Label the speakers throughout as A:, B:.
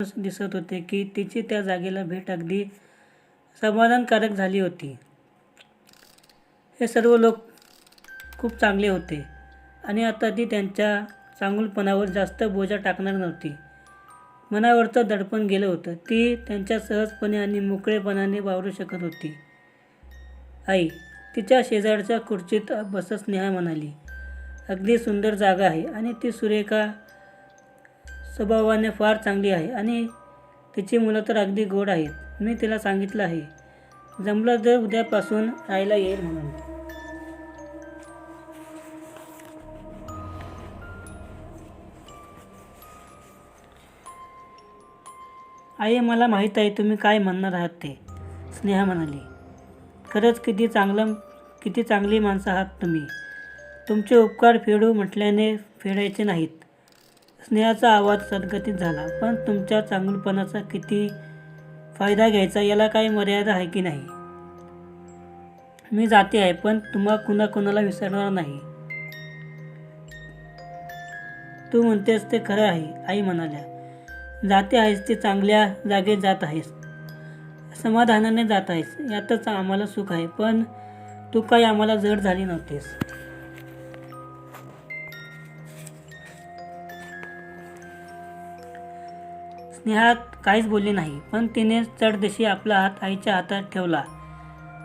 A: दिसत होते की तिची त्या जागेला भेट अगदी समाधानकारक झाली होती. हे सर्व लोक खूप चांगले होते आणि आता ती त्यांच्या चांगुलपणावर जास्त बोजा टाकणार नव्हती. मनावरचं दडपण गेलं होतं. ती त्यांच्या सहजपणे आणि मोकळेपणाने वावरू शकत होती. आई, तिच्या शेजारच्या खुर्चीत बसत स्नेहा म्हणाली, अगदी सुंदर जागा आहे आणि ती सुरेखा स्वभावाने फार चांगली आहे आणि तिची मुलं तर अगदी गोड आहेत. मी तिला सांगितलं आहे, जमलं तर उद्यापासून राहायला येईल म्हणून. आई, मला माहीत आहे तुम्ही काय म्हणणार आहात ते, स्नेहा म्हणाली. खरंच किती चांगली माणसं आहात तुम्ही. तुमचे उपकार फेडू म्हटल्याने फेडायचे नाहीत. स्नेहाचा आवाज सदगतीत झाला. पण तुमच्या चांगुलपणाचा किती फायदा घ्यायचा याला काही मर्यादा आहे की नाही? मी जाते आहे, पण कुणाला विसरणार नाही. तू म्हणतेस ते खरं आहे, आई म्हणाल्या. जाते आहेस ते चांगल्या जागेत जात आहेस, समाधानाने जात आहेस, यातच आम्हाला सुख आहे. पण तू काही आम्हाला जड झाली नव्हतीस. स्नेहा काहीच बोलली नाही, पण तिने चढदिशी आपला हात आईच्या हातात ठेवला.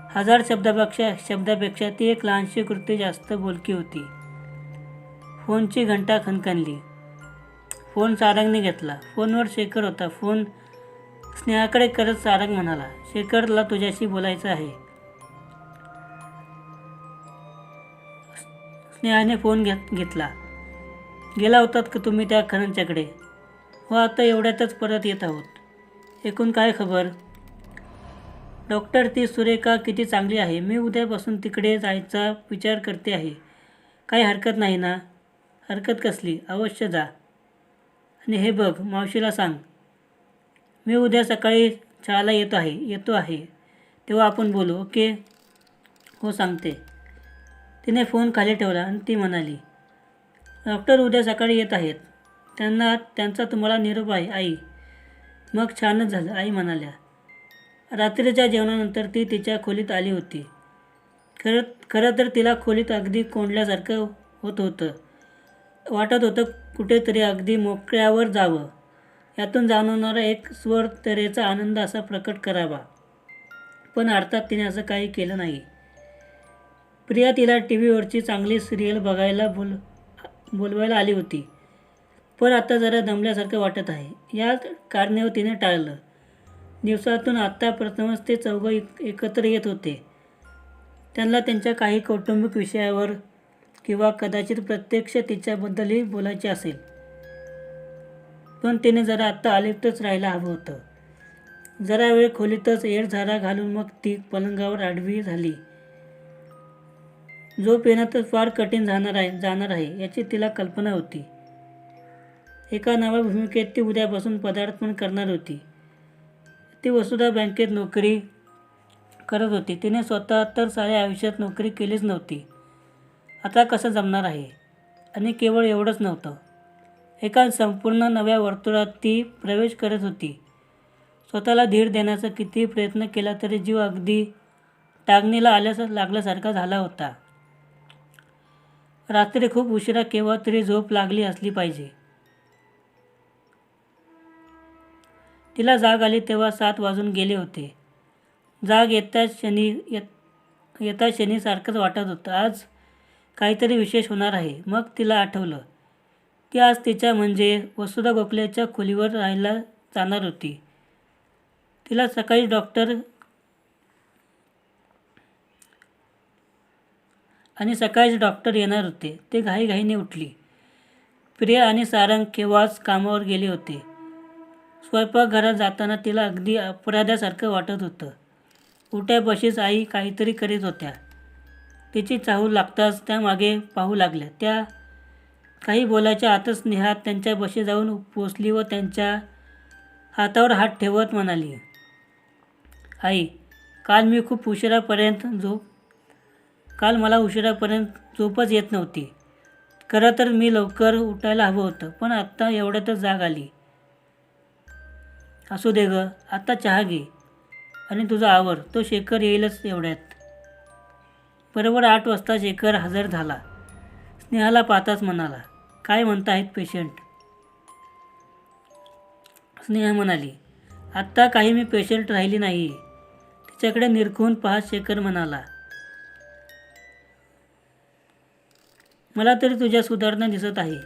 A: 1000 शब्दापेक्षा ती एक लहानशी कृती जास्त बोलकी होती. फोनची घंटा खणखणली. फोन सारंगने घेतला. फोनवर शेखर होता. फोन स्नेहाकडे करत सारंग म्हणाला, शेखरला तुझ्याशी बोलायचं आहे. स्नेहाने फोन घेतला. गेला होतात का तुम्ही त्या खरंच्याकडे? हो, आता एवढ्यातच परत येत आहोत. एकूण काय खबर? डॉक्टर, ती सुरेखा किती चांगली आहे. मी उद्यापासून तिकडे जायचा विचार करते आहे. काही हरकत नाही ना? हरकत कसली? अवश्य जा. आणि हे बघ, मावशीला सांग, मी उद्या सकाळी चहाला येतो आहे. तेव्हा आपण बोलू, ओके? हो, सांगते. तिने फोन खाली ठेवला आणि ती म्हणाली, डॉक्टर उद्या सकाळी येत आहेत. त्यांचा तुम्हाला निरोप आहे, आई. मग छानच झालं, आई म्हणाल्या. रात्रीच्या जेवणानंतर ती तिच्या खोलीत आली होती. खरं तर तिला खोलीत अगदी कोंडल्यासारखं वाटत होतं. कुठेतरी अगदी मोकळ्यावर जावं, यातून जाणवणारा एक स्वर तऱ्हेचा आनंद असा प्रकट करावा. पण अर्थात तिने असं काही केलं नाही. प्रिया तिला टीव्हीवरची चांगली सिरियल बघायला बोलवायला आली होती. पण आता जरा दमल्यासारखं वाटत आहे, या कारणावर तिने टाळलं. दिवसातून आता प्रथमच ते चौघं एकत्र येत होते. त्यांना त्यांच्या काही कौटुंबिक विषयावर किंवा कदाचित प्रत्यक्ष तिच्याबद्दलही बोलायचे असेल. पण तिने जरा आत्ता अलिप्तच राहायला हवं होतं. जरा वेळ खोलीतच येडझारा घालून मग ती पलंगावर आडवी झाली. झोप येणं तर फार कठीण जाणार आहे याची तिला कल्पना होती. एका नव्या भूमिकेत ती उद्यापासून पदार्पण करणार होती. ती वसुधा बँकेत नोकरी करत होती. तिने स्वतः तर साऱ्या आयुष्यात नोकरी केलीच नव्हती. आता कसं जमणार आहे? आणि केवळ एवढंच नव्हतं, एका संपूर्ण नव्या वर्तुळात ती प्रवेश करत होती. स्वतःला धीर देण्याचा कितीही प्रयत्न केला तरी जीव अगदी टांगणीला लागल्यासारखा झाला होता. रात्री खूप उशिरा केव्हा तरी झोप लागली असली पाहिजे. तिला जाग आली तेव्हा 7 वाजून गेले होते. जाग येता शनी सारखंच वाटत होतं. आज काहीतरी विशेष होणार आहे. मग तिला आठवलं, ती आज तिच्या म्हणजे वसुधा गोखलेच्या खोलीवर राहायला जाणार होती. तिला सकाळी डॉक्टर येणार होते. ते घाईघाईने उठली. प्रिया आणि सारंग केव्हाच कामावर गेले होते. स्वयंपाकघरात जाताना तिला अगदी अपराध्यासारखं वाटत होतं. उठ्यापाशीच आई काहीतरी करीत होत्या. तिची चाहूल लागताच त्या मागे पाहू लागल्या. त्या काही बोलायच्या आतच स्नेहा त्यांच्यापाशी जाऊन पोचली व त्यांच्या हातावर हात ठेवत म्हणाली, आई, काल मला उशिरापर्यंत झोपच येत नव्हती. खरं तर मी लवकर उठायला हवं होतं, पण आत्ता एवढ्यातच जाग आली. असू दे ग, आता चहा घे आणि तुझा आवर, तो शेखर येईलच एवढ्यात. बरोबर 8 वाजता शेखर हजर झाला. स्नेहाला पाहताच म्हणाला, काय म्हणताहेत पेशंट? स्नेहा म्हणाली, आत्ता काही मी पेशंट राहिली नाही. तिच्याकडे निरखून पाहत शेखर म्हणाला, मला तरी तुझ्या सुधारणा दिसत आहे.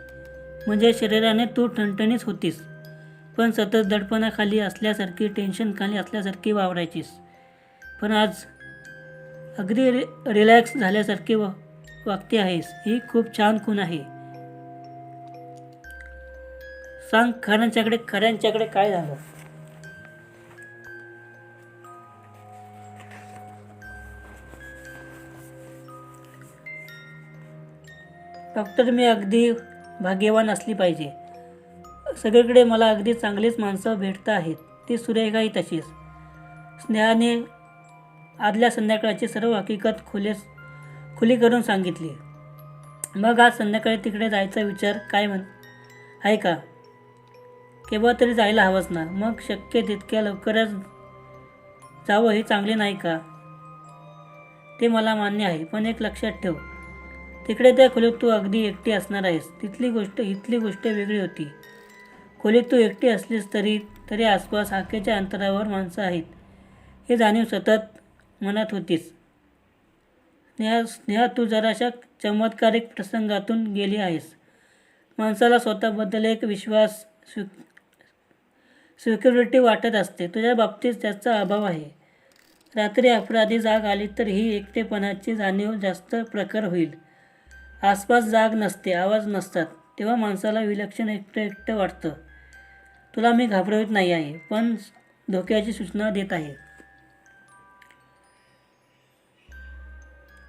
A: म्हणजे शरीराने तू ठणठणीच होतीस, पण सतत दडपणाखाली असल्यासारखी, टेन्शनखाली असल्यासारखी वावरायचीस. पण आज अगदी रिलॅक्स झाल्यासारखी वागते आहेस. ही खूप छान खूण आहे. सांग खऱ्यांच्याकडे काय झालं? डॉक्टर, मी अगदी भाग्यवान असली पाहिजे. सगळीकडे मला अगदी चांगलीच माणसं भेटत आहेत. ती सुरेखाही तशीच. स्नेहाने आदल्या संध्याकाळची सर्व हकीकत खुली करून सांगितली. मग आज संध्याकाळी तिकडे जायचा विचार आहे का? केव्हा तरी जायला हवंच ना. मग शक्य तितक्या लवकरच जावं हे चांगले नाही का? ते मला मान्य आहे, पण एक लक्षात ठेव, तिकडे त्या खोलीत तू अगदी एकटी असणार आहेस. इथली गोष्ट वेगळी होती. खोलीत तू एकटी असलीस तरी आसपास हाकेच्या अंतरावर माणसं आहेत हे जाणीव सतत मनात होतीच. स्नेहा, तू जराशा चमत्कारिक प्रसंगातून गेली आहेस. माणसाला स्वतःबद्दल एक विश्वास, सिक्युरिटी वाटत असते. तुझ्या बाबतीत त्याचा अभाव आहे. रात्री अपराधी जाग आली तर ही एकटेपणाची जाणीव जास्त प्रखर होईल. आसपास जाग नसते, आवाज नसतात, तेव्हा माणसाला विलक्षण एकटं वाटतं. तुला मी घाबरवत नाही आहे, पण धोक्याची सूचना देत आहे.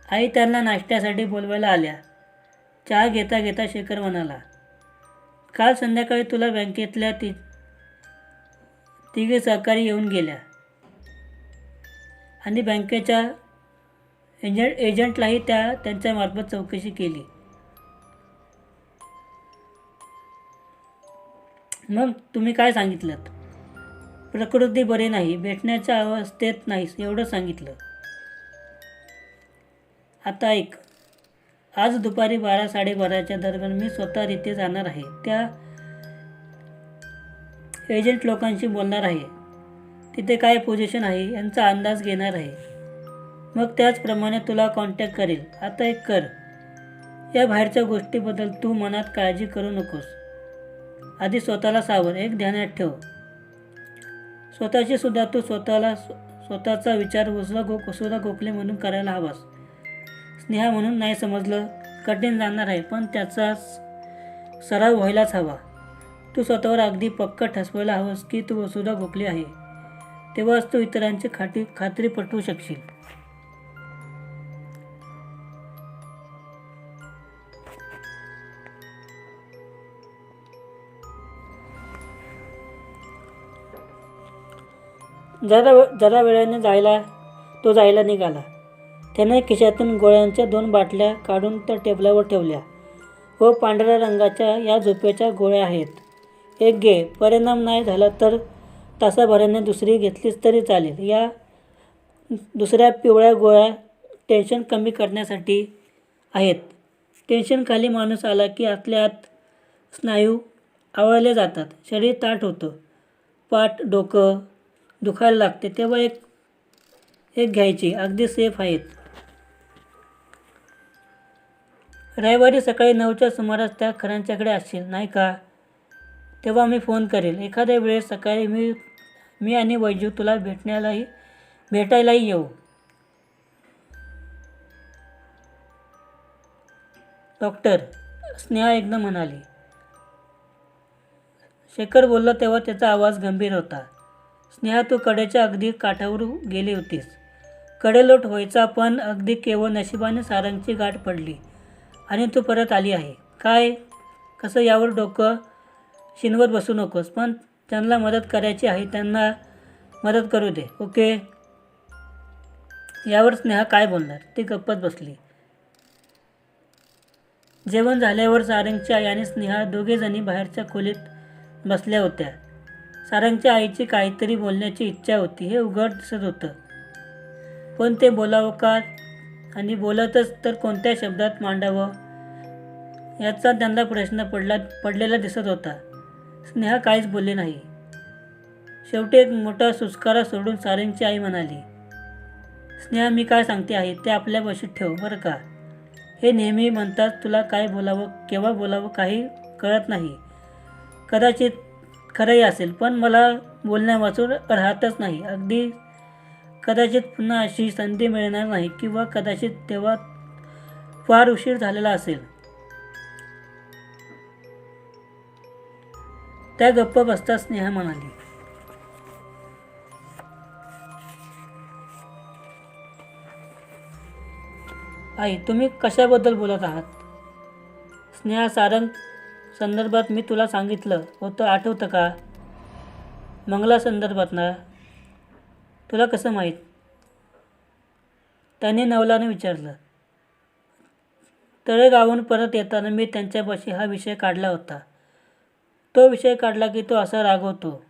A: आई त्यांना नाश्त्यासाठी बोलवायला आल्या. चहा घेता घेता शेखर म्हणाला, काल संध्याकाळी तुला बँकेतल्या तिघी सहकारी येऊन गेल्या आणि बँकेच्या एजंटलाही त्यांच्यामार्फत चौकशी केली. मग तुम्ही काय सांगितलं? प्रकृती बरी नाही, भेटण्याच्या अवस्थेत नाहीस, एवढं सांगितलं. आता ऐक, आज दुपारी 12-12:30च्या दरम्यान मी स्वतः तिथे जाणार आहे. त्या एजंट लोकांशी बोलणार आहे. तिथे काय पोझिशन आहे यांचा अंदाज घेणार आहे. मग त्याचप्रमाणे तुला कॉन्टॅक्ट करेल. आता एक कर, या बाहेरच्या गोष्टीबद्दल तू मनात काळजी करू नकोस. आधी स्वतःला सावर. एक ध्यानात ठेव, स्वतःची सुद्धा तू स्वतःचा विचार वसुधा गोखले म्हणून करायला हवास. स्नेहा म्हणून नाही समजलं, कठीण जाणार आहे, पण त्याचा सराव व्हायलाच हवा. तू स्वतःवर अगदी पक्क ठसवायला हवंस की तू वसुधा गोखले आहे. तेव्हाच तू इतरांची खात्री पटवू शकशील. जरा वेळाने जायला निघाला. त्याने खिशातून गोळ्यांच्या 2 बाटल्या काढून त्या टेबलावर ठेवल्या. व पांढऱ्या रंगाच्या या झोपेच्या गोळ्या आहेत. एक घे. परिणाम नाही झाला तर तासाभराने दुसरी घेतलीस तरी चालेल. या दुसऱ्या पिवळ्या गोळ्या टेन्शन कमी करण्यासाठी आहेत. टेन्शनखाली माणूस आला की आतल्या आत स्नायू आवळले जातात, शरीर ताठ होतं, पाठ डोकं दुखायला लागते. तेव्हा एक घ्यायची. अगदी सेफ आहेत. रविवारी सकाळी 9च्या सुमारास त्या खऱ्यांच्याकडे असशील नाही का? तेव्हा मी फोन करेल. एखाद्या वेळेस सकाळी मी आणि वैजू तुला भेटायलाही येऊ. डॉक्टर, स्नेहा एकदम म्हणाली. शेखर बोलला तेव्हा त्याचा आवाज गंभीर होता. स्नेहा, तू कडेच्या अगदी काठावर गेली होतीस. कडेलोट व्हायचा, पण अगदी केवळ नशिबाने सारंगची गाठ पडली आणि तू परत आली आहे. काय कसं यावर डोकं शिनवत बसू नकोस. पण ज्यांना मदत करायची आहे त्यांना मदत करू दे. ओके? यावर स्नेहा काय बोलणार? ती गप्पच बसली. जेवण झाल्यावर सारंगची आई आणि स्नेहा दोघेजणी बाहेरच्या खोलीत बसल्या होत्या. सारंगच्या आईची काहीतरी बोलण्याची इच्छा होती हे उघड दिसत होतं. पण ते बोलावं का आणि बोलतच तर कोणत्या शब्दात मांडावं याचा त्यांना प्रश्न पडलेला दिसत होता. स्नेहा काहीच बोलली नाही. शेवटी एक मोठा सुस्कारा सोडून सारंगची आई म्हणाली, स्नेहा, मी काय सांगते आहे ते आपल्यापाशी ठेव बरं का. हे नेहमी म्हणतात तुला काय बोलावं केव्हा बोलावं काही कळत नाही. कदाचित खरंही असेल, पण मला बोलण्यावाचून राहतच नाही. अगदी कदाचित पुन्हा अशी संधी मिळणार नाही किंवा कदाचित तेव्हा फार उशीर झालेला असेल. त्या गप्प बसता स्नेहा म्हणाली, आई, तुम्ही कशाबद्दल बोलत आहात? स्नेहा, सारंग संदर्भात मी तुला सांगितलं होतं आठवतं का? मंगला संदर्भात ना? तुला कसं माहीत? त्याने नवलाने विचारलं. तळेगावहून परत येताना मी त्यांच्यापाशी हा विषय काढला होता. तो विषय काढला की तो असा रागवतो.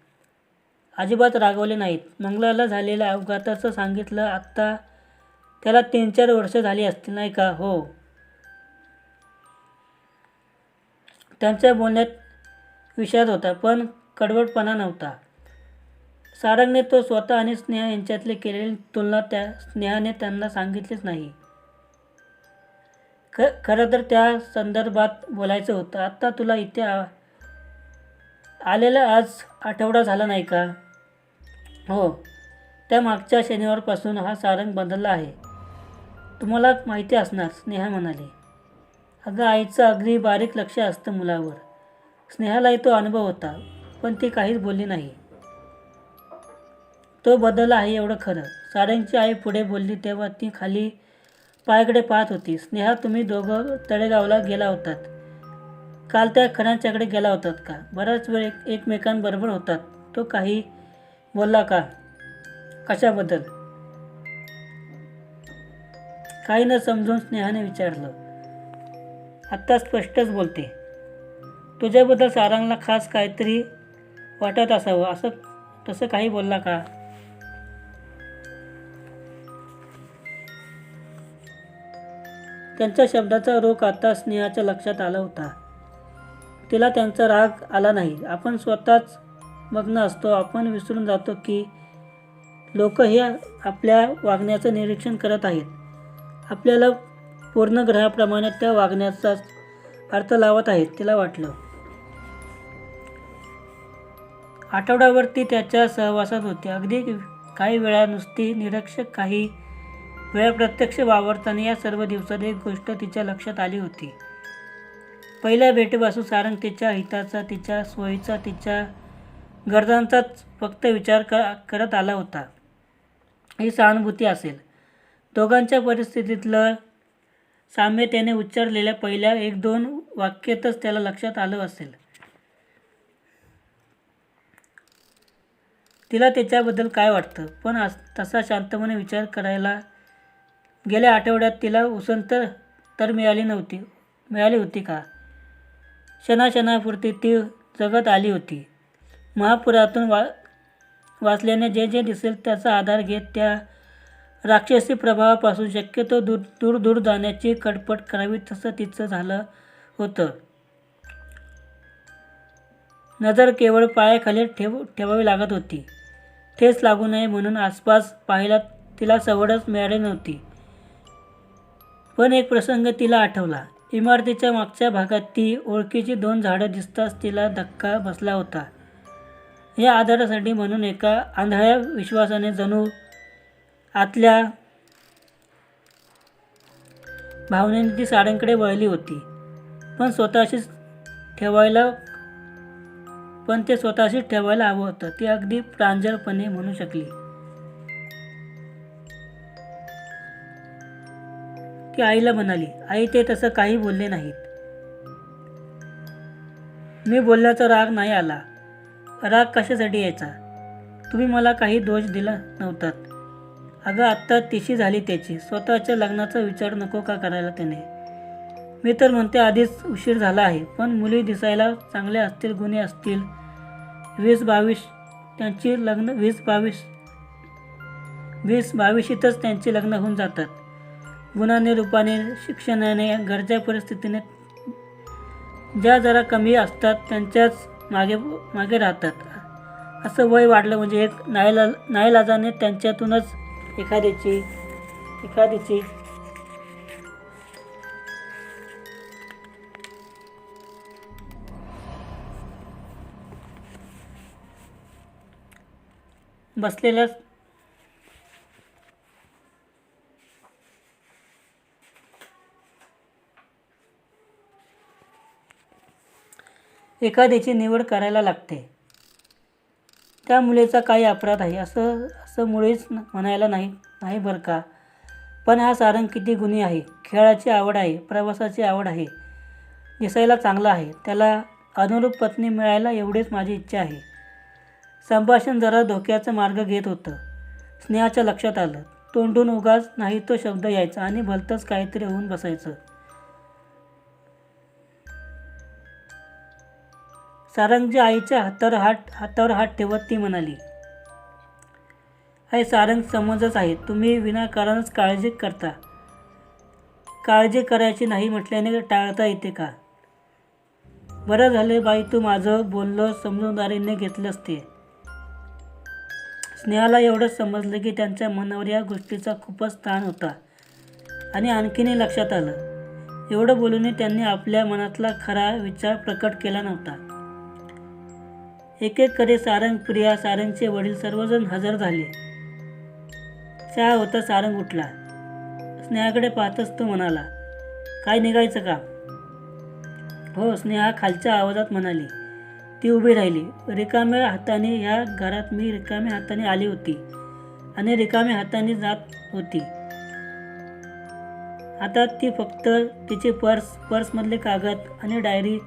A: अजिबात रागवले नाहीत. मंगलाला झालेल्या अपघाताचं सांगितलं. आत्ता त्याला 3-4 वर्ष झाली असतील नाही का? हो. त्यांच्या बोलण्यात विषाद होता, पण कडवटपणा नव्हता. सारंगने तो स्वतः आणि स्नेहा यांच्यातली केलेली तुलना स्नेहाने त्यांना सांगितलीच नाही. खरं तर त्या संदर्भात बोलायचं होतं. आत्ता तुला इथे आलेला आज आठवडा झाला नाही का? हो. त्या मागच्या शनिवारपासून हा सारंग बदलला आहे. तुम्हाला माहिती असणार, स्नेहा म्हणाली. अगं, आईचं अगदी बारीक लक्ष असतं मुलावर. स्नेहालाही तो अनुभव होता, पण ती काहीच बोलली नाही. तो बदलला आहे एवढं खरं. सारंगची आई पुढे बोलली तेव्हा ती खाली पायाकडे पाहत होती. स्नेहा, तुम्ही दोघं तळेगावला गेला होतात. काल त्या खणाच्याकडे गेला होतात का? बराच वेळ एकमेकांबरोबर होतात. तो काही बोलला का? कशाबद्दल? काही न समजून स्नेहाने विचारलं. आत्ता स्पष्टच बोलते. तुझ्याबद्दल सारंगला खास काहीतरी वाटत असावं, तसं काही बोलला का? त्यांच्या शब्दाचा रोख आता स्नेहाच्या लक्षात आला होता. तिला त्यांचा राग आला नाही. आपण स्वतःच मग्न असतो. आपण विसरून जातो की लोक हे आपल्या वागण्याचं निरीक्षण करत आहेत. आपल्याला पूर्णग्रहाप्रमाणे त्या वागण्याचा अर्थ लावत आहेत. तिला वाटलं. आठवड्याभर ती त्याच्या सहवासात होती. अगदी काही वेळा नुसती निरीक्षक, काही वेळा प्रत्यक्ष वावरताना. या सर्व दिवसात एक गोष्ट तिच्या लक्षात आली होती. पहिल्या भेटीपासून सारंग तिच्या हिताचा, तिच्या सोयीचा, तिच्या गरजांचाच फक्त विचार करत आला होता. ही सहानुभूती असेल. दोघांच्या परिस्थितीतलं साम्य त्याने उच्चारलेल्या पहिल्या 1-2 वाक्यातच त्याला लक्षात आलं असेल. तिला त्याच्याबद्दल काय वाटतं, पण तसा शांतपणे विचार करायला गेल्या आठवड्यात तिला उसंत तर मिळाली होती का? क्षणापुरती ती जगत आली होती. महापुरातून वाचल्याने जे दिसेल त्याचा आधार घेत त्या राक्षसी प्रभावापासून शक्यतो दूर जाण्याची कडपट करावी, तसं तिचं झालं होतं. नजर केवळ पायाखाली ठेवावी लागत होती. ठेस लागू नये म्हणून आसपास पाहायला तिला सवडच मिळाली नव्हती. पण एक प्रसंग तिला आठवला. इमारतीच्या मागच्या भागात ती ओळखीची 2 झाडं दिसताच तिला धक्का बसला होता. या आधारासाठी म्हणून एका आंधळ्या विश्वासाने जणू आतल्या भावनेने ती सारंगकडे वळली होती. पण ते स्वतःशीच ठेवायला हवं होतं. ती अगदी प्रांजळपणे म्हणू शकली. ती आईला म्हणाली, आई, ते तसं काही बोलले नाहीत. मी बोलल्याचा राग नाही आला. राग कशासाठी यायचा? तुम्ही मला काही दोष दिला नव्हतात. अगं, आत्ता 30 झाली त्याची. स्वतःच्या लग्नाचा विचार नको का करायला त्याने? मी तर म्हणते आधीच उशीर झाला आहे. पण मुली दिसायला चांगल्या असतील, गुणी असतील, 20-22 त्यांची लग्न 20-22शीतच त्यांची लग्न होऊन जातात. गुणाने, रूपाने, शिक्षणाने, घरच्या परिस्थितीने ज्या जरा कमी असतात त्यांच्याच मागे राहतात. असं वय वाढलं म्हणजे एक नाईलाजाने त्यांच्यातूनच एखाद्याची बसलेल्या एखाद्याची निवड करायला लागते. त्या मुलीचा काही अपराध आहे असं मुळीच म्हणायला नाही बरं का. पण हा सारंग किती गुणी आहे. खेळाची आवड आहे, प्रवासाची आवड आहे, दिसायला चांगला आहे. त्याला अनुरूप पत्नी मिळायला एवढीच माझी इच्छा आहे. संभाषण जरा धोक्याचा मार्ग घेत होतं. स्नेहाच्या लक्षात आलं. तोंडून उगाच नाही तो शब्द यायचा आणि भलतंच काहीतरी होऊन बसायचं. सारंगच्या आईच्या हातावर हात ठेवत ती म्हणाली, आई सारंग समजच आहे. तुम्ही विनाकारणच काळजी करता. काळजी करायची नाही म्हटल्याने टाळता येते का? बरं झालं बाई तू माझं बोललं समजूतदारीने घेतलंस ते. स्नेहाला एवढंच समजलं की त्यांच्या मनावर या गोष्टीचा खूपच ताण होता आणि आणखीनही लक्षात आलं. एवढं बोलूनही त्यांनी आपल्या मनातला खरा विचार प्रकट केला नव्हता. एक कडे सारंग, प्रिया, सारंगचे वडील सर्वजण हजर झाले. चहा होता. सारंग उठला. स्नेहाकडे पाहतच तो म्हणाला, काय निघायचं का? हो, स्नेहा खालच्या आवाजात म्हणाली. ती उभी राहिली. रिकाम्या हाताने ह्या घरात मी रिकाम्या हाताने आली होती आणि रिकाम्या हाताने जात होती. आता ती फक्त तिचे पर्समधले कागद आणि डायरी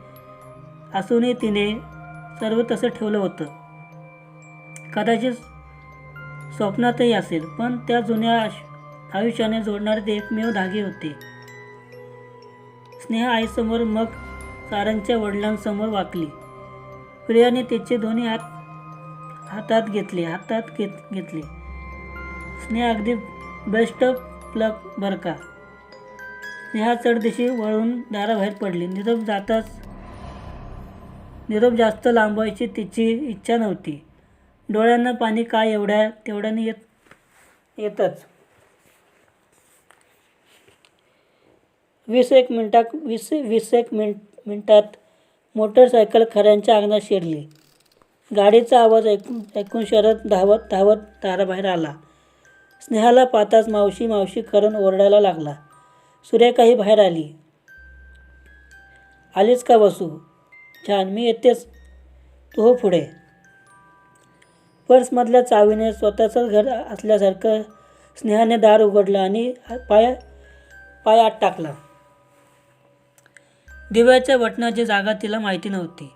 A: असूनही तिने सर्व तसं ठेवलं होतं. कदाचित स्वप्नातही असेल, पण त्या जुन्या आयुष्याने जोडणारे ते एकमेव धागे होते. स्नेहा आईसमोर, मग सारंगच्या वडिलांसमोर वाकली. प्रियाने तिचे दोन्ही हातात घेतले. स्नेहा अगदी बेस्ट प्लग बरं का. स्नेहा चढदिशी वळून दाराबाहेर पडली. निरोप जास्त लांबवायची तिची इच्छा नव्हती. डोळ्यांना पाणी काय तेवढ्याने येतच. 20 मिनिटात मोटरसायकल खऱ्यांच्या अंगणात शिरली. गाडीचा आवाज ऐकून शरद धावत दाराबाहेर आला. स्नेहाला पाहताच मावशी मावशी करून ओरडायला लागला. सुरेखाही बाहेर आली. आलीस का वसू? छान, मी येतेच, तू हो पुढे. पर्समधल्या चावीने स्वतःचंच घर असल्यासारखं स्नेहाने दार उघडलं आणि पाय आत टाकला. दिव्याच्या बटनाची जागा तिला माहिती नव्हती.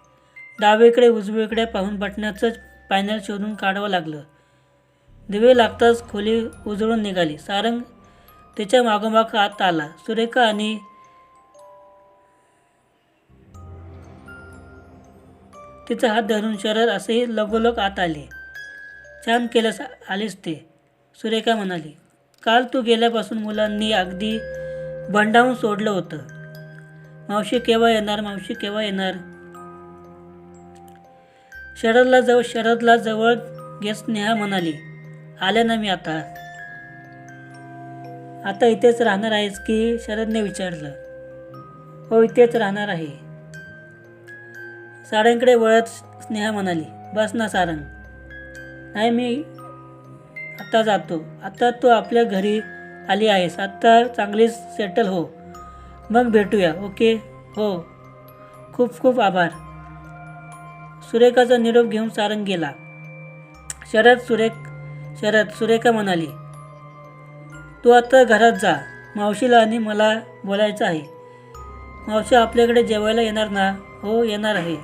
A: डावीकडे उजवीकडे पाहून बटनाचं पॅनल शोधून काढावं लागलं. दिवे लागताच खोली उजळून निघाली. सारंग तिच्या मागोमाग आत आला. सुरेखा आणि तिचा हात धरून शरद असेही लगोलग आत आले. छान केलंस आलीस ते, सुरेखा म्हणाली. काल तू गेल्यापासून मुलांनी अगदी भंडावून सोडलं होतं. मावशी केव्हा येणार? शरदला जवळ घेत स्नेहा म्हणाली, आले ना मी आता इथेच राहणार आहेस की? शरदने विचारलं. हो, इथेच राहणार आहे. सारंगकडे वळत स्नेहा म्हणाली, बस ना सारंग. नाही, मी आता जातो. आता तू आपल्या घरी आली आहेस. आता चांगलीच सेटल हो, मग भेटूया. ओके? हो, खूप खूप आभार. सुरेखाचा निरोप घेऊन सारंग गेला. सुरेखा म्हणाली, तू आता घरात जा. मावशीला आणि मला बोलायचं आहे. मावशी आपल्याकडे जेवायला येणार ना? हो, येणार आहे.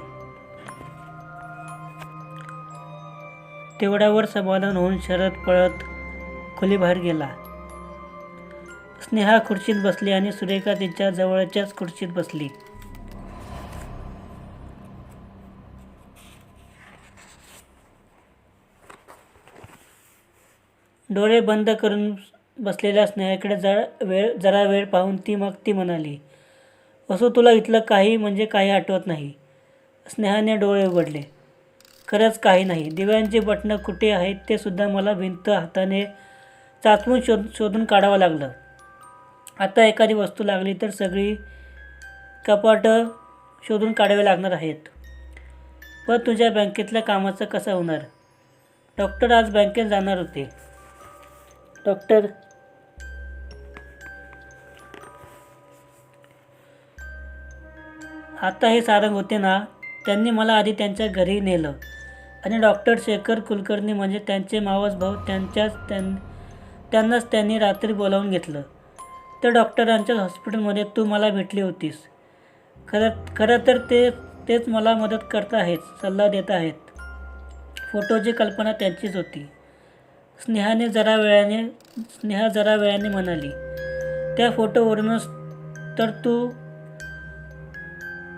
A: तेवढ्यावर समाधान होऊन शरद पळत खोलीबाहेर गेला. स्नेहा खुर्चीत बसली आणि सुरेखा तिच्या जवळच्याच खुर्चीत बसली. डोळे बंद करून बसलेल्या स्नेहाकडे जरा वेळ पाहून ती म्हणाली, वसू तुला इथलं काही म्हणजे काही आठवत नाही. स्नेहाने डोळे उघडले. खरंच काही नाही. दिव्यांची बटणं कुठे आहेत ते सुद्धा मला भिंत हाताने चाचपून शोधून काढावं लागलं. आता एखादी वस्तू लागली तर सगळी कपाटं शोधून काढावी लागणार आहेत. पण तुझ्या बँकेतल्या कामाचं कसं होणार? डॉक्टर आज बँकेत जाणार होते. डॉक्टर आता हे सारंग होते ना, त्यांनी मला आधी त्यांच्या घरी नेलं आणि डॉक्टर शेखर कुलकर्णी म्हणजे त्यांचे मावस भाऊ त्यांनाच त्यांनी रात्री बोलावून घेतलं. त्या डॉक्टरांच्या हॉस्पिटलमध्ये तू मला भेटली होतीस. खरं तर तेच मला मदत करत आहेत, सल्ला देत आहेत. फोटोची कल्पना त्यांचीच होती. स्नेहा जरा वेळाने म्हणाली, त्या फोटोवरूनच तर तुला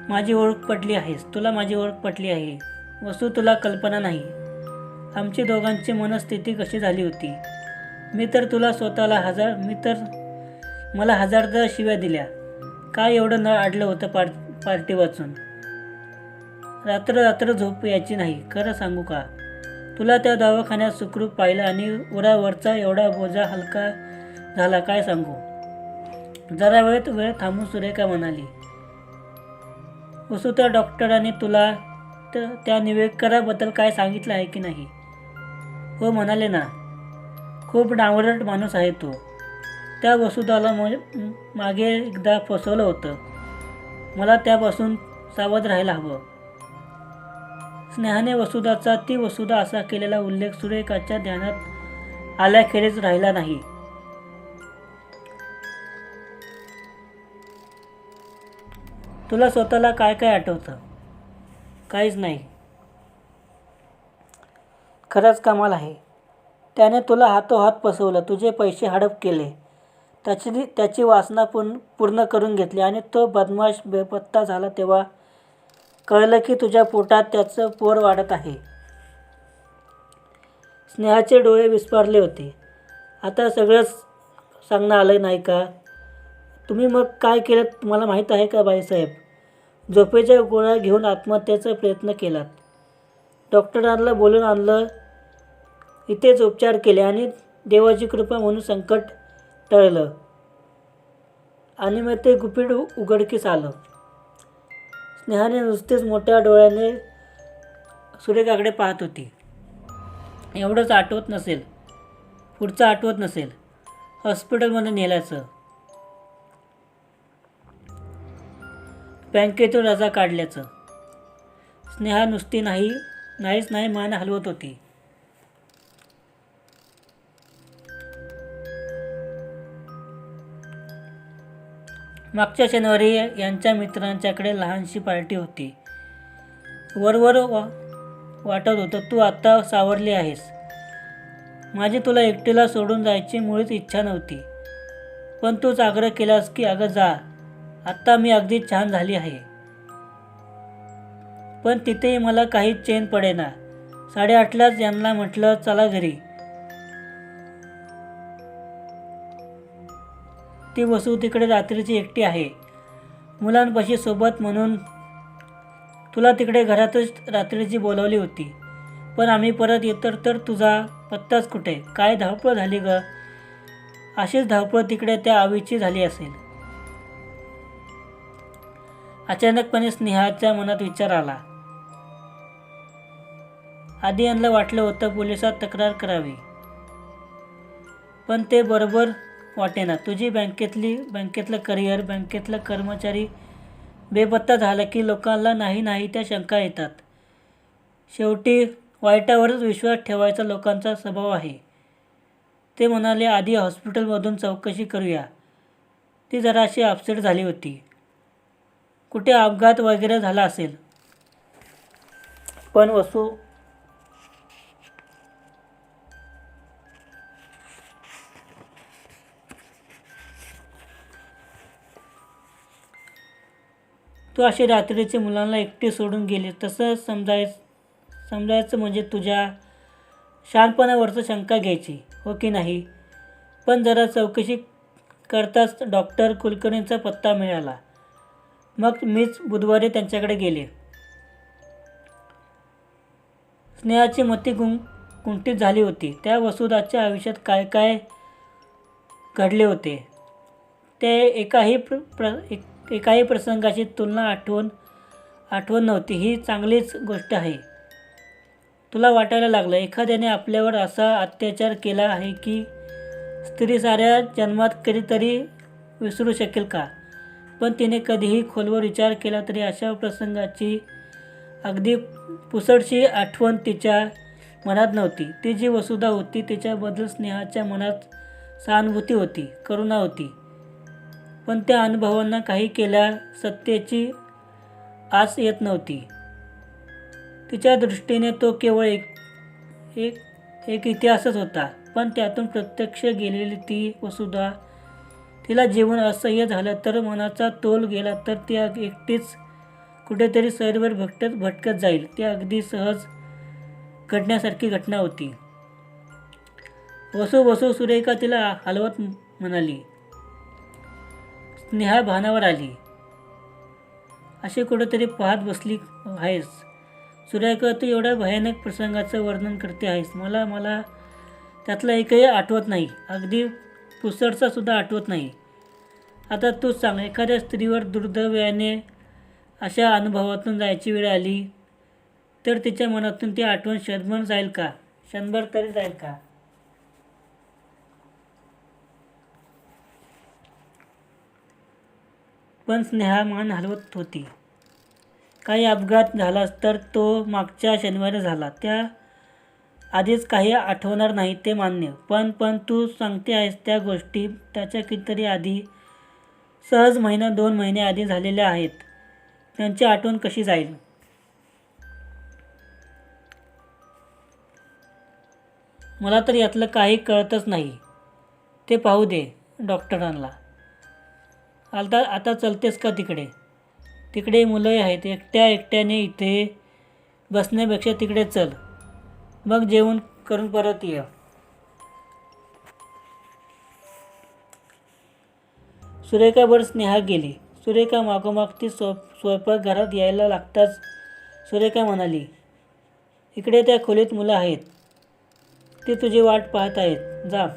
A: माझी ओळख पटली आहे. वसू तुला कल्पना नाही आमची दोघांची मनस्थिती कशी झाली होती. मला हजारदा शिव्या दिल्या. काय एवढं न अडलं होतं पार्टी वाचून. रात्र झोप यायची नाही. खरं सांगू का, तुला त्या दवाखान्यात सुखरूप पाहिलं आणि उरावरचा एवढा बोजा हलका झाला. काय सांगू. जरा वेळ थांबून सुरेखा म्हणाली, वसू त्या डॉक्टरांनी तुला त्या निवेदकाराबद्दल काय सांगितलं आहे की नाही? हो म्हणाले ना. खूप डांवरट माणूस आहे तो. त्या वसुदाला मागे एकदा फसवलं होतं. मला त्यापासून सावध राहायला हवं. स्नेहाने वसुदाचा ती वसुदा असा केलेला उल्लेख सुरेखाच्या ध्यानात आल्याखेरीज राहिला नाही. तुला स्वतःला काय काय आठवतं? काहीच नाही. खरंच कमाल आहे. त्याने तुला हातोहात फसवलं, तुझे पैसे हडप केले, त्याची वासना पूर्ण करून घेतली आणि तो बदमाश बेपत्ता झाला तेव्हा कळलं की तुझ्या पोटात त्याचं पोर वाढत आहे. स्नेहाचे डोळे विस्फारले होते. आता सगळंच सांगणं आलं नाही का? तुम्ही मग काय केलं तुम्हाला माहीत आहे का बाईसाहेब? झोपेच्या गोळ्या घेऊन आत्महत्येचा प्रयत्न केलात. डॉक्टरांना बोलून आणलं, इथेच उपचार केले आणि देवाची कृपा म्हणून संकट टळलं आणि मग ते गुपित उघडकीस आलं. स्नेहाने नुसतेच मोठ्या डोळ्याने सुरेखाकडे पाहत होती. एवढंच पुढचं आठवत नसेल. हॉस्पिटलमध्ये नेल्याचं, बँकेतून रजा काढल्याचं. स्नेहा नुसती नाहीच मान हलवत होती. मागच्या शनिवारी यांच्या मित्रांच्याकडे लहानशी पार्टी होती. वरवर वाटत होतं तू आता सावरली आहेस. माझी तुला एकटीला सोडून जायची मुळीच इच्छा नव्हती. पण तूच आग्रह केलास की अगं जा, आत्ता मी अगदी छान झाली आहे. पण तिथेही मला काहीच चैन पडेना. 8:30लाच यांना म्हटलं चला घरी. ती वसू तिकडे रात्रीची एकटी आहे. मुलांपाशी सोबत म्हणून तुला तिकडे घरातच रात्रीची बोलावली होती. पण आम्ही परत येतो तर तुझा पत्ताच कुठे. काय धावपळ झाली ग? अशीच धावपळ तिकडे त्या आवीची झाली असेल. अचानकपणे स्नेहाच्या मनात विचार आला. आधी यांना वाटलं होतं पोलिसात तक्रार करावी, पण ते बरोबर वाटेना. तुझी बँकेतलं करिअर, बँकेतलं कर्मचारी बेपत्ता झालं की लोकांना नाही त्या शंका येतात. शेवटी वाईटावरच विश्वास ठेवायचा लोकांचा स्वभाव आहे. ते म्हणाले आधी हॉस्पिटलमधून चौकशी करूया. ती जराशी अपसेट झाली होती. कुठे अपघात वगैरे झाला असेल. पण वसू तू अशी रात्रीची मुलांना एकटी सोडून गेली तसं समजायचं म्हणजे शहाणपणावरचं शंका घ्यायची हो की नाही. पण जरा चौकशी करताच डॉक्टर कुलकर्णींचा पत्ता मिळाला. मग मीच बुधवारी त्यांच्याकडे गेले. स्नेहाची मती कुंठित झाली होती. त्या वसुधाच्या आयुष्यात काय काय घडले होते ते एकाही प्रसंगाची तुलना आठवण नव्हती. ही चांगलीच गोष्ट आहे. तुला वाटायला लागलं एखाद्याने आपल्यावर असा अत्याचार केला आहे की स्त्री साऱ्या जन्मात कधीतरी विसरू शकेल का. पण तिने कधीही खोलवर विचार केला तरी अशा प्रसंगाची अगदी पुसटशी आठवण तिच्या मनात नव्हती. ती जी वसुधा होती तिच्याबद्दल स्नेहाच्या मनात सहानुभूती होती, करुणा होती. पण त्या अनुभवांना काही केल्या सत्तेची आस येत नव्हती. तिच्या दृष्टीने तो केवळ एक इतिहासच होता. पण त्यातून प्रत्यक्ष गेलेली ती वसुधा, तिला जीवन असह्य झालं तर, मनाचा तोल गेला तर ती एकटीच कुठेतरी सैरभर भटकत जाईल. ती अगदी सहज घडण्यासारखी घटना होती. वसू सुरेखा तिला हलवत म्हणाली. स्नेहा भानावर आली. अशी कुठेतरी पाहत बसली आहेस. सुरेखा, तू एवढ्या भयानक प्रसंगाचं वर्णन करते आहेस. मला त्यातला एकही आठवत नाही. अगदी पुसटचा सुद्धा आठवत नाही. आता तूच सांग, एखाद्या स्त्रीवर दुर्दैवाने अशा अनुभवातून जायची वेळ आली तर तिच्या मनातून ती आठवण क्षणभर तरी जाईल का. पण स्नेहा मान हलवत होती. काही अपघात झालाच तर तो मागच्या शनिवारी झाला. त्या आधीच काही आठवणार नाही ते मान्य. पण तू सांगते आहेस त्या गोष्टी त्याच्या कितीतरी आधी, सहज महिना 2 महिने आधी झालेल्या आहेत. त्यांची आठवण कशी जाईल. मला तर यातलं काही कळतच नाही. ते पाहू दे डॉक्टरांना. आता चलतेस का तिकडे. तिकडे मुलंही आहेत. एकट्याने इथे बसण्यापेक्षा तिकडे चल. मग जेवण करून परत ये. सुरेखावर स्नेहा गेली. सुरेखा मागोमाग ती स्वयंपाकघरात यायला लागताच सुरेखा म्हणाली, इकडे त्या खोलीत मुलं आहेत. ती तुझी वाट पाहत आहेत. जा.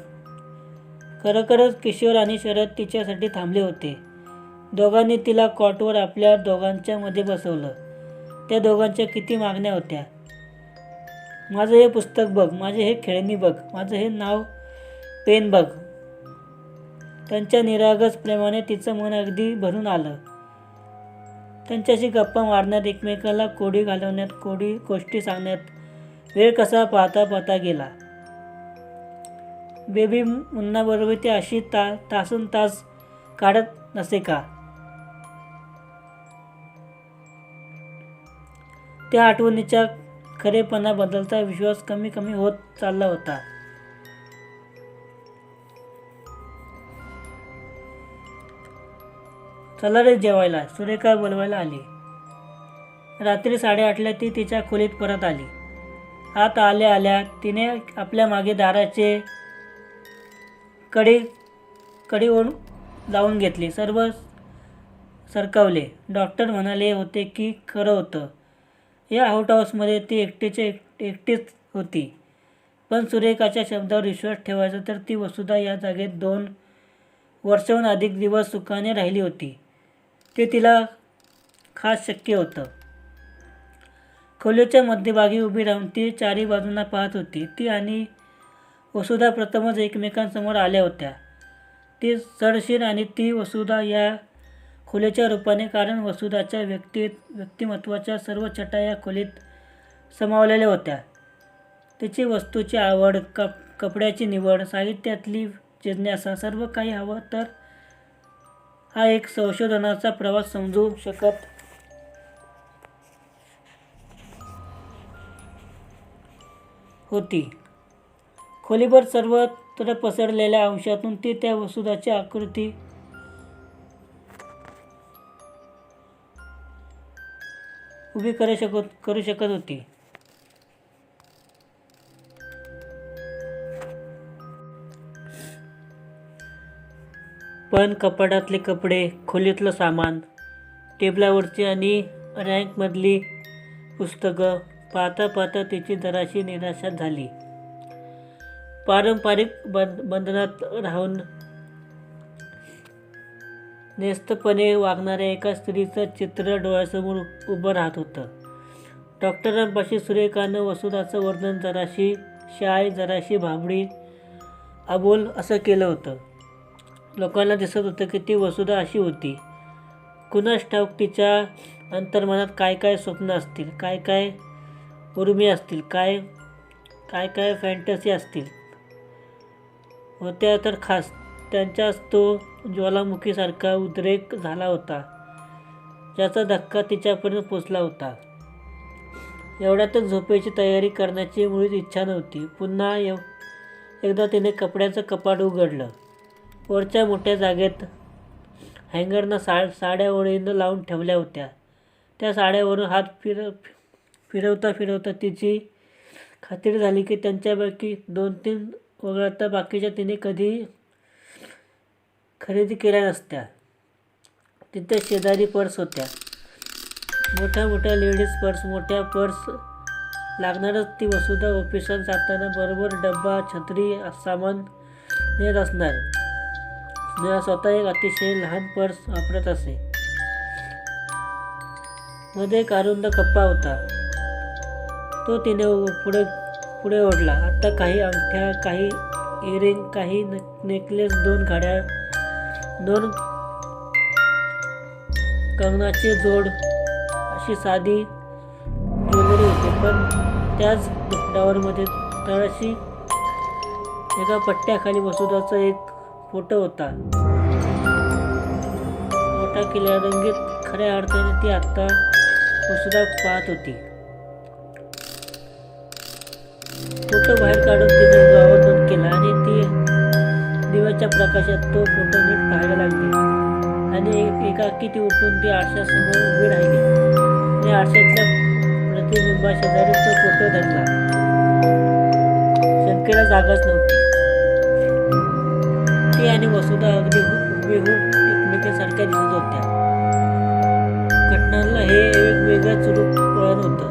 A: खरोखरच किशोर आणि शरद तिच्यासाठी थांबले होते. दोघांनी तिला कॉटवर आपल्या दोघांच्या मध्ये बसवलं. त्या दोघांच्या किती मागण्या होत्या. माझं हे पुस्तक बघ, माझे हे खेळणी बघ, माझं हे नाव पेन बघ. त्यांच्या निरागस प्रेमाने तिचं मन अगदी भरून आलं. त्यांच्याशी गप्पा मारण्यात, एकमेकाला कोडी घालवण्यात, गोष्टी सांगण्यात वेळ कसा पाहता गेला. बेबी मुन्नाबरोबर ती अशी तासनतास काढत नसे का. त्या आठवणीच्या खरेपणाबद्दलचा विश्वास कमी होत चालला होता. चला रे जेवायला, सुरेखा बोलवायला आली. रात्री 8:30ला ती तिच्या खोलीत परत आली. आत आल्या तिने आपल्या मागे दाराचे कडी ओढून लावून घेतली. सर्व सरकावले. डॉक्टर म्हणाले होते की खरं होतं. या आउटहाऊसमध्ये ती एकटीच होती. पण सुरेखाच्या शब्दावर विश्वास ठेवायचा तर ती वसुधा या जागेत 2 वर्षाहून अधिक दिवस सुखाने राहिली होती. ते तिला खास शक्य होतं. खोलीच्या मध्यभागी उभी राहून ती चारी बाजूंना पाहत होती. ती आणि वसुधा प्रथमच एकमेकांसमोर आल्या होत्या. ती सडशीर आणि ती वसुधा या खोलीच्या रूपाने. कारण वसुधाच्या व्यक्तिमत्वाच्या सर्व छटा या खोलीत समावलेल्या होत्या. तिची वस्तूची आवड, कपड्याची निवड, साहित्यातली जिज्ञासा, सर्व काही हवं तर हा एक संशोधनाचा प्रवास समजू शकत होती. खोलीभर सर्वत्र पसरलेल्या अंशातून ती त्या वसुधाची आकृती उभी करू शकत होती. पण कपाटातले कपडे, खोलीतलं सामान, टेबलावरची आणि रॅकमधली पुस्तकं पाहता पाहता तिची जराशी निराशा झाली. पारंपरिक बंधनात राहून नेस्तपणे वागणाऱ्या एका स्त्रीचं चित्र डोळ्यासमोर उभं राहत होतं. डॉक्टरांपाशी सुरेखानं वसुधाचं वर्णन जराशी शाय, जराशी भाबडी, अबोल असं केलं होतं. लोकांना दिसत होतं की ती वसुधा अशी होती. कुणास ठाऊक तिच्या अंतर्मनात काय काय स्वप्न असतील, काय काय उर्मी असतील, काय काय फॅन्टसी असतील. होत्या तर खास त्यांच्याच तो ज्वालामुखीसारखा उद्रेक झाला होता, ज्याचा धक्का तिच्यापर्यंत पोचला होता. एवढ्यातच झोपेची तयारी करण्याची मुळीच इच्छा नव्हती. पुन्हा एकदा तिने कपड्याचं कपाट उघडलं. वरच्या मोठ्या जागेत हँगरना साड्या ओळीनं लावून ठेवल्या होत्या. त्या साड्यावरून हात फिरवता फिरवता तिची खात्री झाली की त्यांच्यापैकी 2-3 वगळता बाकीच्या तिने कधी खरेदी केल्या नसत्या. तिथे शेजारी पर्स होत्या, मोठ्या मोठ्या लेडीज पर्स. मोठ्या पर्स लागणारच. ती वसुधा ऑफिसात जाताना बरोबर डब्बा, छत्री सामान नेत असणार. स्नेहा स्वतः एक अतिशय लहान पर्स वापरत असे. मध्ये एक अरुंद कप्पा होता, तो तिने पुढे ओढला. आता काही अंगठ्या, काही इयरिंग, काही नेकलेस, 2 घड्याळ, 2 कंगनाचे जोड, अशी साधी ज्वेलरी होती. पण त्याच ड्रॉवरमध्ये तळाशी एका पट्ट्याखाली वसुधाचा एक फोटो होता, मोठा केलेला, रंगीत. खऱ्या अर्थाने ती आत्ता वसुधा पाहत होती. फोटो बाहेर काढून तिने ड्रॉवर बंद केला आणि ती दिव्याच्या प्रकाशात तो फोटो नीट पाहायला लागली. आणि एकाकी ती उठून ती आरशासमोर उभी राहिली आणि आरशातल्या प्रतिबिंबाशेजारी तो फोटो धरला. शंकेला जागाच नव्हती. ती आणि वसुधा अगदी हुबेहूब एकमेकांसारख्या दिसत होत्या. घटनांना हे एक वेगळंच रूप वळण होतं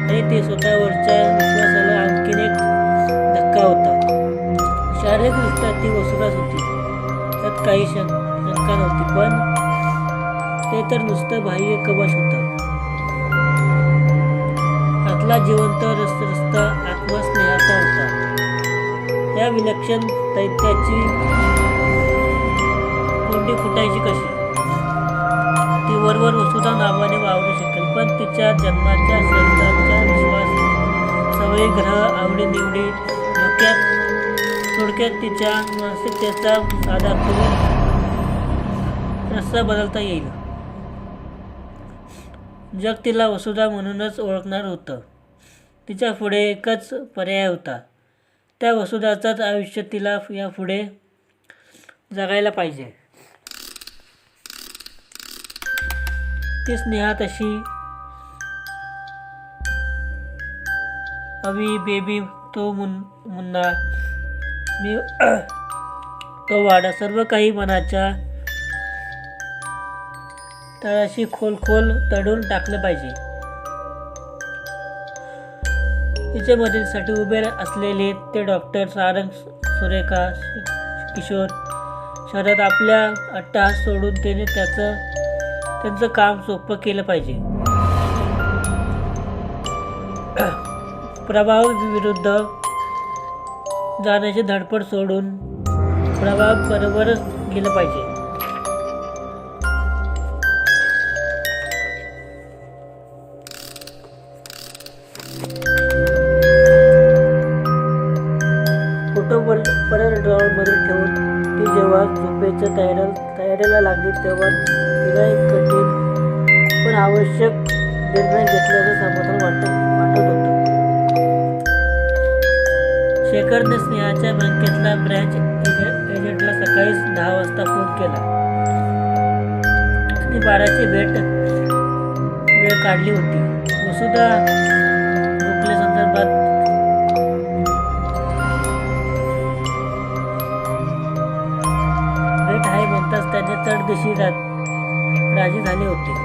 A: आणि ते स्वतःवरच्या विश्वासाला आणखीन एक धक्का होता. शारीरिकदृष्ट्या ती वसुधाच होती, त्यात काही शंका नव्हती. पण ते तर नुसतं बाह्य कवच होतं. आतला जिवंत रस्ता आत्मा स्नेहाचा होता. या विलक्षण दैत्याची कोंडी फुटायची कशी? ती वरवर वसुधा नावाने वावरू शकेल, पण तिच्या जन्माच्या, शरीराच्या, विश्वास, सवयी, ग्रह, आवडीनिवडी, थोडक्यात तिच्या मानसिकतेचा साधा रस्ता बदलता येईल. जग तिला वसुधा म्हणूनच ओळखणार होतं. तिच्या पुढे एकच पर्याय होता. त्या वसुधाचाच आयुष्य तिला यापुढे जगायला पाहिजे. ती स्नेहा तशी अवी, बेबी, तो मुन्ना, मी, तो वाडा, सर्व काही मनाच्या तळाशी खोल तडून टाकलं पाहिजे. तिच्या मदतीसाठी उभे असलेले ते डॉक्टर, सारंग, सुरेखा, किशोर, शरद, आपल्या अट्टहास सोडून त्याने त्यांचं काम सोपं केलं पाहिजे. प्रभाव विरुद्ध जाण्याची धडपड सोडून प्रभाव बरोबरच गेलं पाहिजे. फोटो परत ड्रॉवरमध्ये ठेवून ती जेव्हा झोपेच्या तयारीला लागली तेव्हा तिला एक कठीण पण आवश्यक निर्णय घेतल्याचं समाधान वाटत होतं. शेखरने स्नेहाच्या बँकेतल्या ब्रँच एजंटला सकाळी 10 वाजता फोन केला आणि 12ची भेट वेळ काढली होती. वसुधा संदर्भात भेट आहे म्हणतात पाहताच त्याने चढदिशी राजी झाले होते.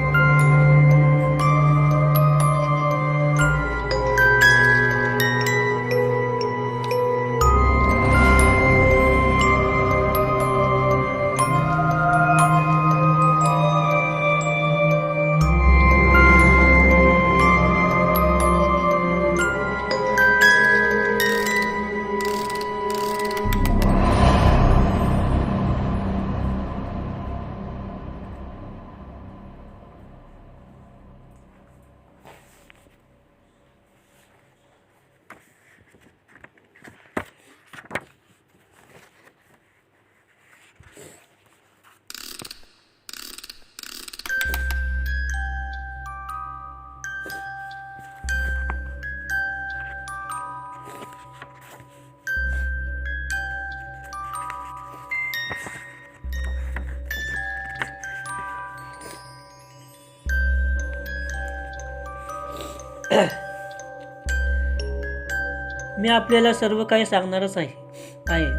A: मी आपल्याला सर्व काही सांगणारच आहे.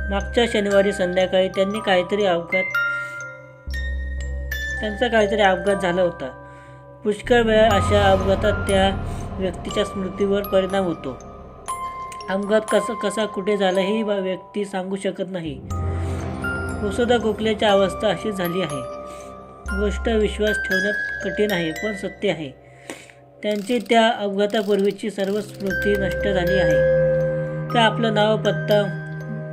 A: मागच्या शनिवारी संध्याकाळी त्यांचा काहीतरी अपघात झाला होता. पुष्कळ वेळा अशा अपघातात त्या व्यक्तीच्या स्मृतीवर परिणाम होतो. अपघात कसा कुठे झाला ही व्यक्ती सांगू शकत नाही. वसुधा गोखलेची अवस्था अशी झाली आहे. गोष्ट विश्वास ठेवण्यात कठीण आहे, पण सत्य आहे. त्यांची त्या अपघातापूर्वीची सर्व स्मृती नष्ट झाली आहे. त्या आपलं नाव, पत्ता,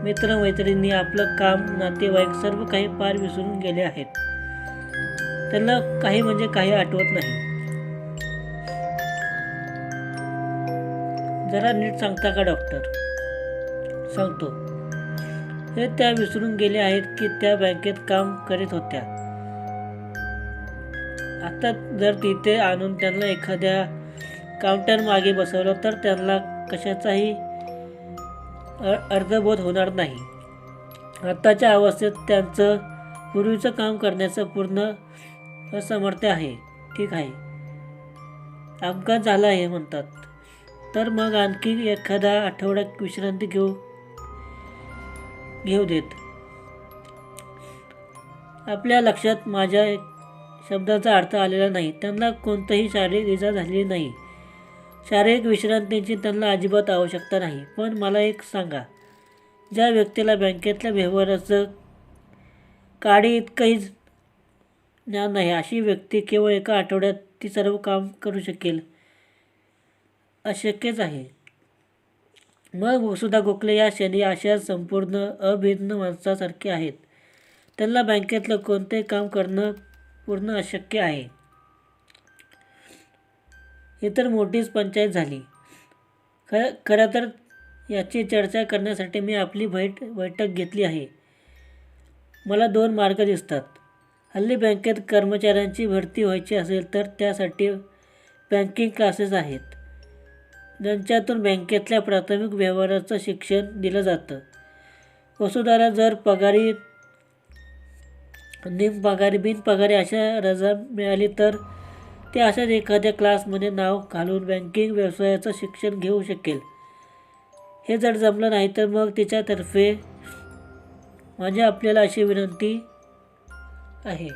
A: मित्रमैत्रिणी, आपलं काम, नातेवाईक सर्व काही पार विसरून गेले आहेत. त्यांना काही म्हणजे काही आठवत नाही. जरा नीट सांगता का डॉक्टर? सांगतो. हे त्या विसरून गेले आहेत की त्या बँकेत काम करीत होत्या. आता जर तिथे आणून त्यांना एखाद्या काउंटर मागे बसवलं तर त्यांना कशाचाही अर्धबोध होणार नाही. आत्ताच्या अवस्थेत त्यांचं पूर्वीचं काम करण्याचं पूर्ण असमर्थ आहे. ठीक आहे, अपघात झाला आहे म्हणतात, तर मग आणखी एखादा आठवडा विश्रांती घेऊ देत. आपल्या लक्षात माझ्या शब्दाचा अर्थ आलेला नाही. त्यांना कोणतीही शारीरिक इजा झालेली नाही. शारीरिक विश्रांतीची त्यांना अजिबात आवश्यकता नाही. पण मला एक सांगा, ज्या व्यक्तीला बँकेतल्या व्यवहाराचं काडी इतकंही ज्ञान नाही, अशी व्यक्ती केवळ एका आठवड्यात ती सर्व काम करू शकेल? अशक्यच आहे. मग वसुधा गोखले या क्षणी अशा संपूर्ण अभिन्न माणसासारखे आहेत. त्यांना बँकेतलं कोणतेही काम करणं पूर्ण अशक्य आहे. ही तर मोठीच पंचायत झाली. खरं तर याची चर्चा करण्यासाठी मी आपली बैठक घेतली आहे. मला 2 मार्ग दिसतात. हल्ली बँकेत कर्मचाऱ्यांची भरती व्हायची असेल तर त्यासाठी बँकिंग क्लासेस आहेत, ज्यांच्यातून बँकेतल्या प्राथमिक व्यवहाराचं शिक्षण दिलं जातं. वसुधाला जर पगारी, निमपगारी, बिनपगारी अशा रजा मिळाली तर ती अशाच एखाद्या क्लासमध्ये नाव घालून बँकिंग व्यवसायाचं शिक्षण घेऊ शकेल. हे जर जमलं नाही तर मग तिच्यातर्फे माझी आपल्याला अशी विनंती आहे.